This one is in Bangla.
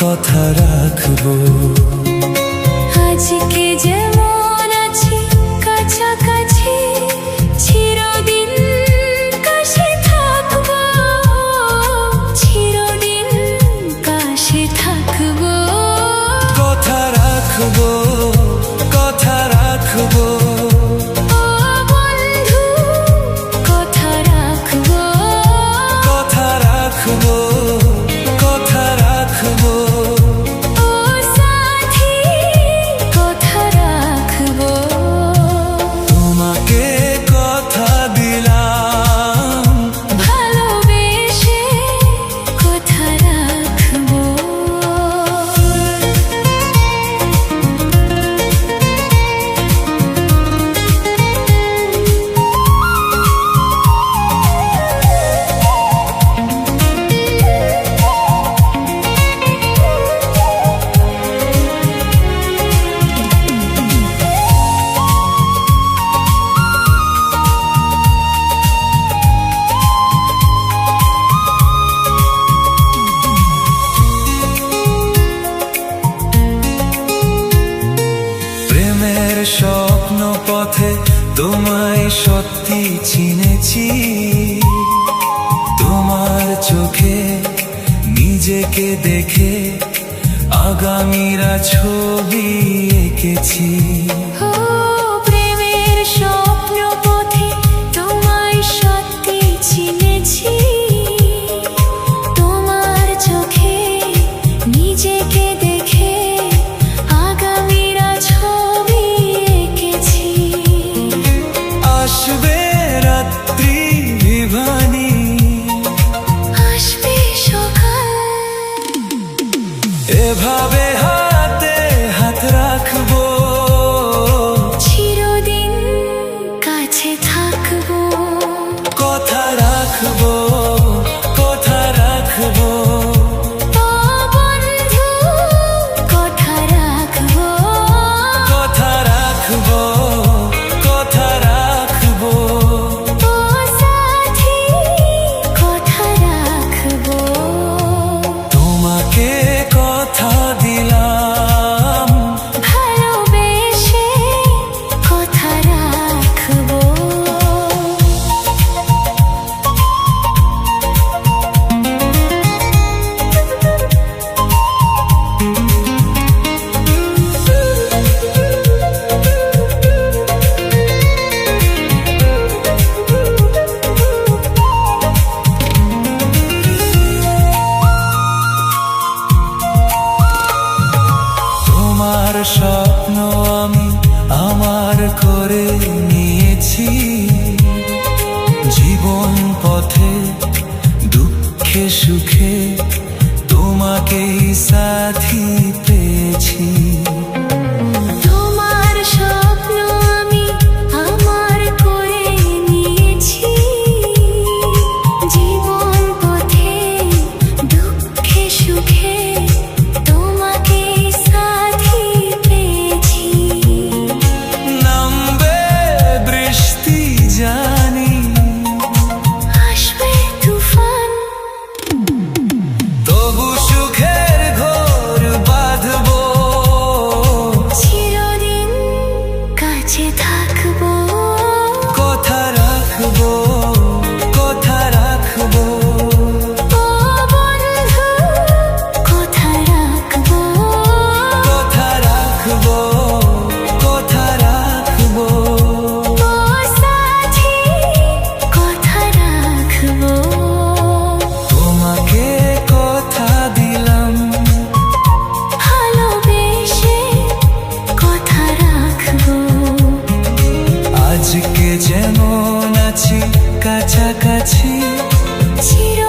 কথা রাখবো। আজকে যেমন আছি কাছাকাছি, চিরদিন কাছে থাকবো, চিরদিন কাছে থাকবো। কথা রাখবো, কথা রাখবো। ও বন্ধু কথা রাখবো, কথা রাখবো, কথা রাখবো। ও সাথী কথা রাখবো। তোমাকে কথা দিলাম, ভালোবেসে কথা রাখবো। প্রেমের স্বপ্ন পথে তোমায় সত্যি চিনেছি। তোমার চোখে নিজেকে দেখে আগামীরা ছবি এঁকেছি। ও প্রেমের স্বপ্ন পথে তোমায় সত্যি চিনেছি। তোমার চোখে নিজেকে দেখে আগামীরা ছবি এঁকেছি। আসবে রাত্রি বিভানি, আসবে সকাল, এভাবে হাতে হাত রাখবো। চিরদিন কাছে থাকবো। কথা রাখবো, কথা রাখবো। ও বন্ধু কথা রাখবো, কথা রাখবো, কথা রাখবো। ও সাথী কথা রাখবো। তোমাকে কথা দিলাম, ভালোবেসে কথা রাখবো। তোমার স্বপ্ন আমি আমার করে নিয়েছি। জীবন পথে দুঃখে সুখে তোমাকেই সাথী পেয়েছি। তোমার স্বপ্ন আমি আমার করে নিয়েছি। জীবন পথে দুঃখে সুখে তোমাকে সাথী পেয়েছি। নামবে বৃষ্টি জানি, আসবে তুফান, তবু সুখের ঘোর বাঁধবো। চিরদিন কাছে থাকবো। কথা রাখবো, কথা রাখবো। ও বন্ধু কথা রাখবো, কথা রাখবো, কথা রাখবো। ও সাথী কথা রাখবো। তোমাকে কথা দিলাম, ভালোবেসে কথা রাখবো। আজকে যেমন আছি কাছাকাছি, চির